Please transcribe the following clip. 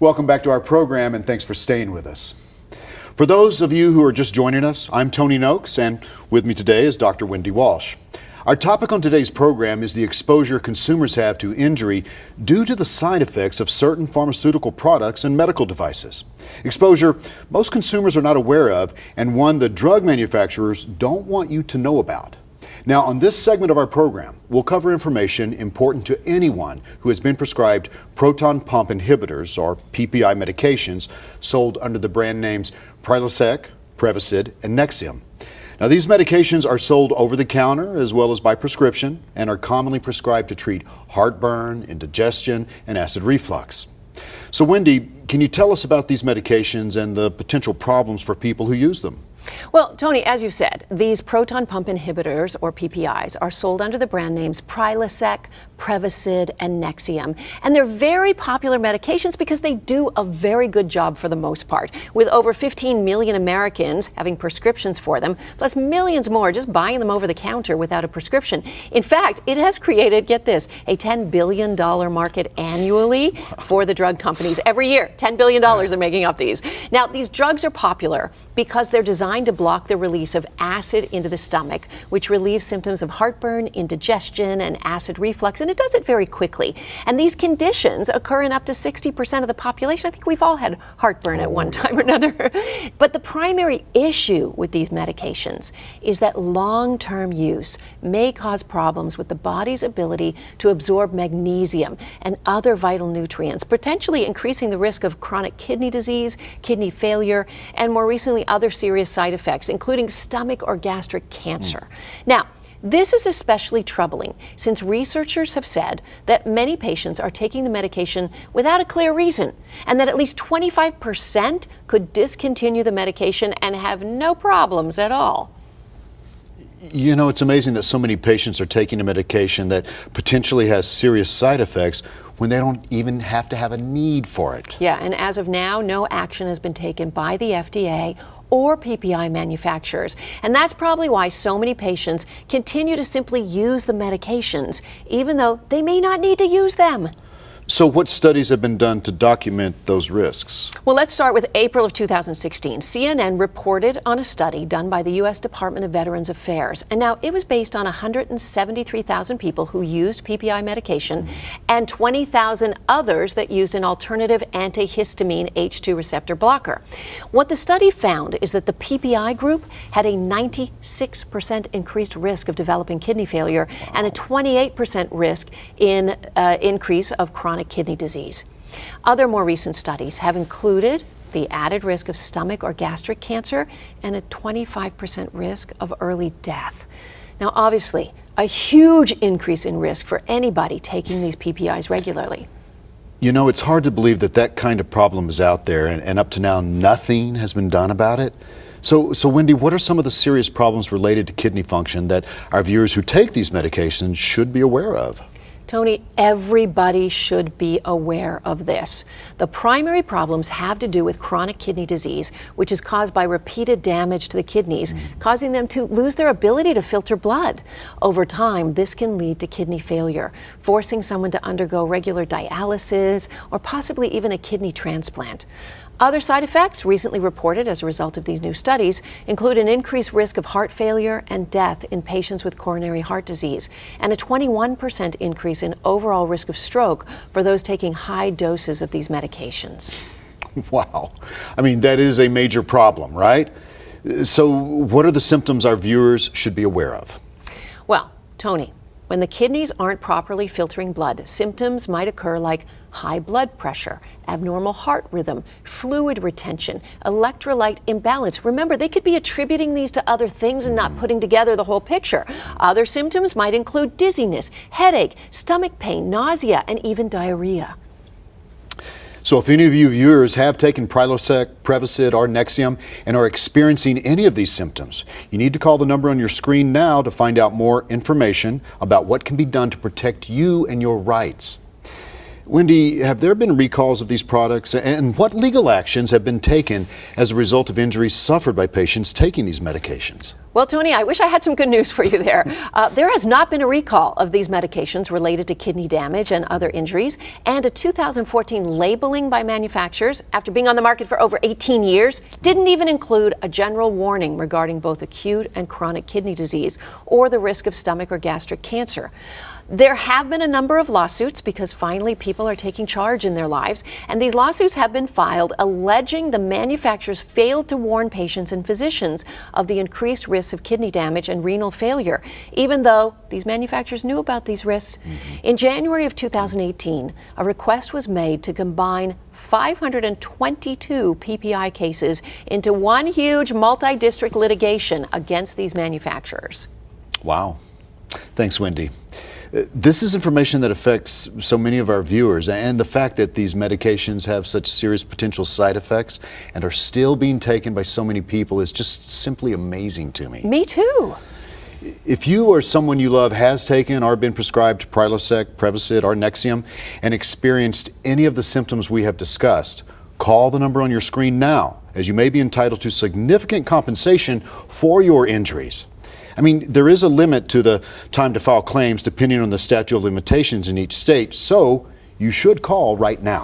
Welcome back to our program, and thanks for staying with us. For those of you who are just joining us, I'm Tony Noakes, and with me today is Dr. Wendy Walsh. Our topic on today's program is the exposure consumers have to injury due to the side effects of certain pharmaceutical products and medical devices. Exposure most consumers are not aware of, and one the drug manufacturers don't want you to know about. Now, on this segment of our program, we'll cover information important to anyone who has been prescribed proton pump inhibitors, or PPI medications, sold under the brand names Prevacid, Prevacid, and Nexium. Now, these medications are sold over the counter as well as by prescription and are commonly prescribed to treat heartburn, indigestion, and acid reflux. So, Wendy, can you tell us about these medications and the potential problems for people who use them? Well, Tony, as you said, these proton pump inhibitors, or PPIs, are sold under the brand names Prevacid, Prevacid, and Nexium. And they're very popular medications because they do a very good job for the most part, with over 15 million Americans having prescriptions for them, plus millions more just buying them over the counter without a prescription. In fact, it has created, get this, a $10 billion market annually for the drug companies. Every year, $10 billion are making up these. Now, these drugs are popular because they're designed to block the release of acid into the stomach, which relieves symptoms of heartburn, indigestion, and acid reflux, and it does it very quickly. And these conditions occur in up to 60% of the population. I think we've all had heartburn at one time or another. But the primary issue with these medications is that long-term use may cause problems with the body's ability to absorb magnesium and other vital nutrients, potentially increasing the risk of chronic kidney disease, kidney failure, and more recently other serious side effects, including stomach or gastric cancer. Now, this is especially troubling since researchers have said that many patients are taking the medication without a clear reason, and that at least 25% could discontinue the medication and have no problems at all. You know, it's amazing that so many patients are taking a medication that potentially has serious side effects when they don't even have to have a need for it. Yeah, and as of now, no action has been taken by the FDA or PPI manufacturers. And that's probably why so many patients continue to simply use the medications, even though they may not need to use them. So what studies have been done to document those risks? Well, let's start with April of 2016. CNN reported on a study done by the U.S. Department of Veterans Affairs. And now it was based on 173,000 people who used PPI medication and 20,000 others that used an alternative antihistamine H2 receptor blocker. What the study found is that the PPI group had a 96% increased risk of developing kidney failure and a 28% risk in increase of chronic kidney disease. Other more recent studies have included the added risk of stomach or gastric cancer and a 25% risk of early death. Now, obviously, a huge increase in risk for anybody taking these PPIs regularly. You know, it's hard to believe that that kind of problem is out there, and up to now, nothing has been done about it. So Wendy, what are some of the serious problems related to kidney function that our viewers who take these medications should be aware of? Tony, everybody should be aware of this. The primary problems have to do with chronic kidney disease, which is caused by repeated damage to the kidneys, causing them to lose their ability to filter blood. Over time, this can lead to kidney failure, forcing someone to undergo regular dialysis or possibly even a kidney transplant. Other side effects recently reported as a result of these new studies include an increased risk of heart failure and death in patients with coronary heart disease, and a 21% increase in overall risk of stroke for those taking high doses of these medications. Wow. I mean, that is a major problem, right? So what are the symptoms our viewers should be aware of? Well, Tony, when the kidneys aren't properly filtering blood, symptoms might occur like high blood pressure, abnormal heart rhythm, fluid retention, electrolyte imbalance. Remember, they could be attributing these to other things and not putting together the whole picture. Other symptoms might include dizziness, headache, stomach pain, nausea, and even diarrhea. So if any of you viewers have taken Prevacid, or Nexium and are experiencing any of these symptoms, you need to call the number on your screen now to find out more information about what can be done to protect you and your rights. Wendy, have there been recalls of these products, and what legal actions have been taken as a result of injuries suffered by patients taking these medications? Well, Tony, I wish I had some good news for you there. There has not been a recall of these medications related to kidney damage and other injuries, and a 2014 labeling by manufacturers, after being on the market for over 18 years, didn't even include a general warning regarding both acute and chronic kidney disease or the risk of stomach or gastric cancer. There have been a number of lawsuits because finally people are taking charge in their lives, and these lawsuits have been filed alleging the manufacturers failed to warn patients and physicians of the increased risks of kidney damage and renal failure, even though these manufacturers knew about these risks. In January of 2018, a request was made to combine 522 PPI cases into one huge multi-district litigation against these manufacturers. Wow. Thanks, Wendy. This is information that affects so many of our viewers, and the fact that these medications have such serious potential side effects and are still being taken by so many people is just simply amazing to me. Me too. If you or someone you love has taken or been prescribed Prevacid, Prevacid, or Nexium and experienced any of the symptoms we have discussed, call the number on your screen now, as you may be entitled to significant compensation for your injuries. I mean, there is a limit to the time to file claims depending on the statute of limitations in each state, so you should call right now.